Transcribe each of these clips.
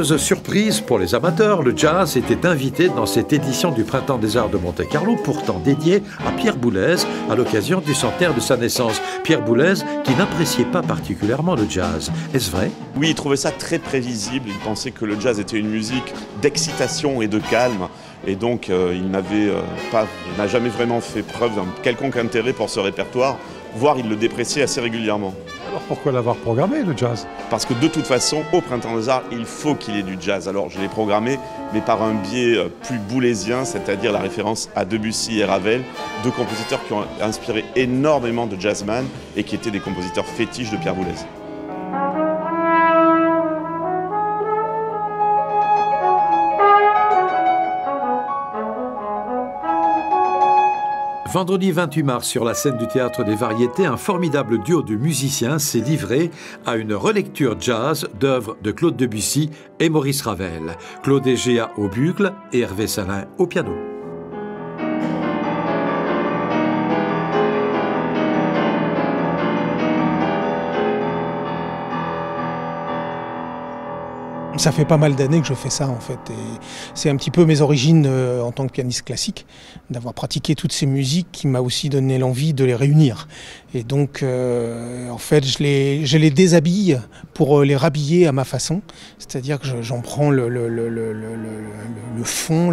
Heureuse surprise pour les amateurs, le jazz était invité dans cette édition du Printemps des Arts de Monte-Carlo, pourtant dédiée à Pierre Boulez à l'occasion du centenaire de sa naissance. Pierre Boulez qui n'appréciait pas particulièrement le jazz. Est-ce vrai? Oui, il trouvait ça très prévisible. Il pensait que le jazz était une musique d'excitation et de calme. Et donc, il n'a jamais vraiment fait preuve d'un quelconque intérêt pour ce répertoire, voire il le dépréciait assez régulièrement. Alors pourquoi l'avoir programmé, le jazz? Parce que de toute façon, au Printemps des Arts, il faut qu'il y ait du jazz. Alors je l'ai programmé, mais par un biais plus boulésien, c'est-à-dire la référence à Debussy et Ravel, deux compositeurs qui ont inspiré énormément de jazzman et qui étaient des compositeurs fétiches de Pierre Boulez. Vendredi 28 mars, sur la scène du Théâtre des Variétés, un formidable duo de musiciens s'est livré à une relecture jazz d'œuvres de Claude Debussy et Maurice Ravel. Claude Egea au bugle et Hervé Salin au piano. Ça fait pas mal d'années que je fais ça en fait, et c'est un petit peu mes origines en tant que pianiste classique, d'avoir pratiqué toutes ces musiques qui m'a aussi donné l'envie de les réunir. Et donc en fait je les déshabille pour les rhabiller à ma façon, c'est-à-dire que j'en prends le fond,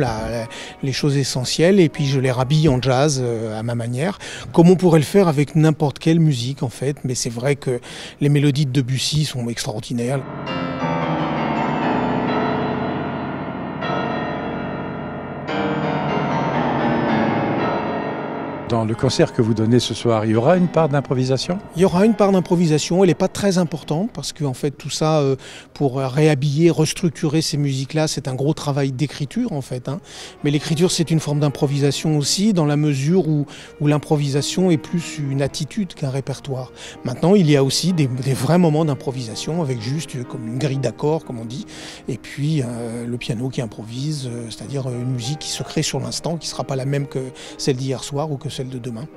les choses essentielles, et puis je les rhabille en jazz à ma manière, comme on pourrait le faire avec n'importe quelle musique en fait, mais c'est vrai que les mélodies de Debussy sont extraordinaires. Dans le concert que vous donnez ce soir, il y aura une part d'improvisation? Il y aura une part d'improvisation, elle n'est pas très importante parce que en fait, tout ça, pour réhabiller, restructurer ces musiques-là, c'est un gros travail d'écriture en fait. Mais l'écriture, c'est une forme d'improvisation aussi, dans la mesure où l'improvisation est plus une attitude qu'un répertoire. Maintenant, il y a aussi des vrais moments d'improvisation avec juste comme une grille d'accords, comme on dit, et puis le piano qui improvise, c'est-à-dire une musique qui se crée sur l'instant, qui ne sera pas la même que celle d'hier soir ou que celle de demain.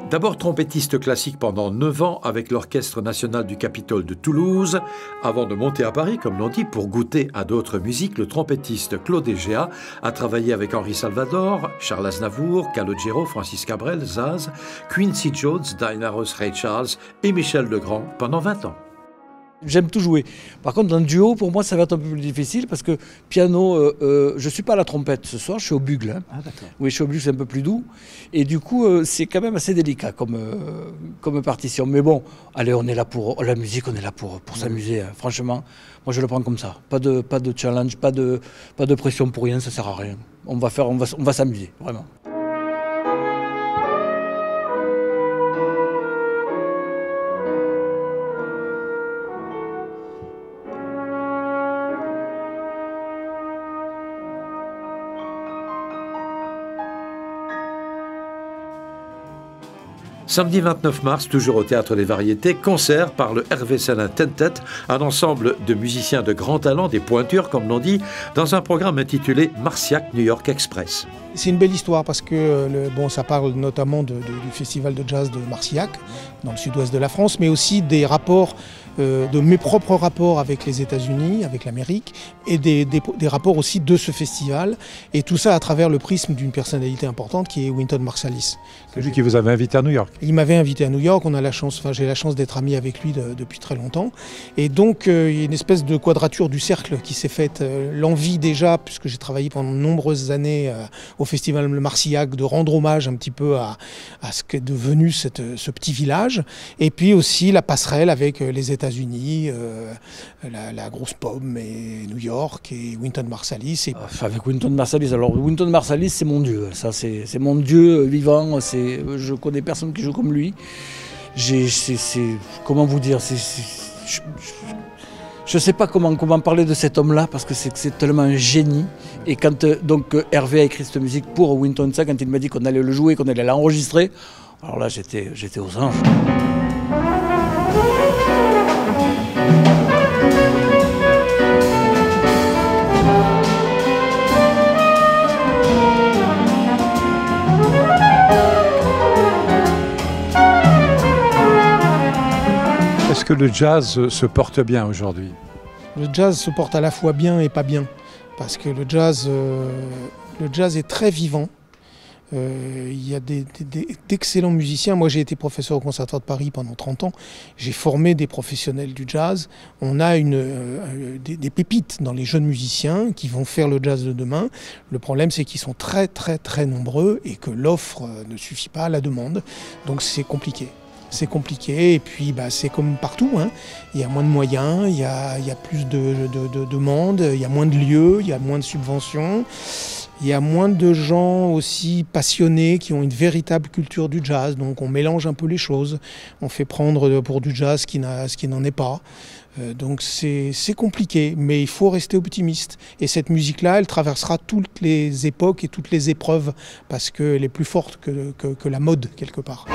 D'abord trompettiste classique pendant 9 ans avec l'Orchestre national du Capitole de Toulouse, avant de monter à Paris, comme l'on dit, pour goûter à d'autres musiques, le trompettiste Claude Egea a travaillé avec Henri Salvador, Charles Aznavour, Calogero, Francis Cabrel, Zaz, Quincy Jones, Diana Ross, Ray Charles et Michel Legrand pendant 20 ans. J'aime tout jouer. Par contre, dans le duo, pour moi, ça va être un peu plus difficile parce que piano, je ne suis pas à la trompette ce soir, je suis au bugle. Ah, d'accord. Oui, je suis au bugle, c'est un peu plus doux. Et du coup, c'est quand même assez délicat comme partition. Mais bon, allez, on est là pour la musique, on est là pour s'amuser. Franchement, moi, je le prends comme ça. Pas de challenge, pas de pression pour rien, ça ne sert à rien. On va s'amuser, vraiment. Samedi 29 mars, toujours au Théâtre des Variétés, concert par le Hervé Salin Tentet, un ensemble de musiciens de grand talent, des pointures comme l'on dit, dans un programme intitulé Marciac New York Express. C'est une belle histoire parce que ça parle notamment du festival de jazz de Marciac, dans le sud-ouest de la France, mais aussi des rapports, de mes propres rapports avec les États-Unis, avec l'Amérique, et des rapports aussi de ce festival, et tout ça à travers le prisme d'une personnalité importante qui est Wynton Marsalis. C'est lui qui vous avait invité à New York? Il m'avait invité à New York, j'ai la chance d'être ami avec lui depuis très longtemps, et donc il y a une espèce de quadrature du cercle qui s'est faite, l'envie déjà, puisque j'ai travaillé pendant de nombreuses années au festival Marciac, de rendre hommage un petit peu à ce qu'est devenu ce petit village, et puis aussi la passerelle avec les États-Unis, la grosse pomme et New York et Wynton Marsalis. Avec Wynton Marsalis, alors Wynton Marsalis c'est mon dieu, ça c'est mon dieu vivant, je connais personne qui joue comme lui. Comment vous dire, je ne sais pas comment parler de cet homme-là parce que c'est tellement un génie. Et quand Hervé a écrit cette musique pour Wynton, quand il m'a dit qu'on allait le jouer, qu'on allait l'enregistrer, alors là j'étais aux anges. le jazz se porte bien aujourd'hui? Le jazz se porte à la fois bien et pas bien, parce que le jazz est très vivant. Il y a d'excellents musiciens. Moi, j'ai été professeur au Conservatoire de Paris pendant 30 ans. J'ai formé des professionnels du jazz. On a des pépites dans les jeunes musiciens qui vont faire le jazz de demain. Le problème, c'est qu'ils sont très, très, très nombreux et que l'offre ne suffit pas à la demande. Donc, c'est compliqué. C'est compliqué et puis c'est comme partout, hein. Il y a moins de moyens, il y a plus de demandes, il y a moins de lieux, il y a moins de subventions. Il y a moins de gens aussi passionnés qui ont une véritable culture du jazz. Donc on mélange un peu les choses. On fait prendre pour du jazz ce qui n'en est pas. Donc c'est compliqué, mais il faut rester optimiste. Et cette musique-là, elle traversera toutes les époques et toutes les épreuves parce qu'elle est plus forte que la mode quelque part.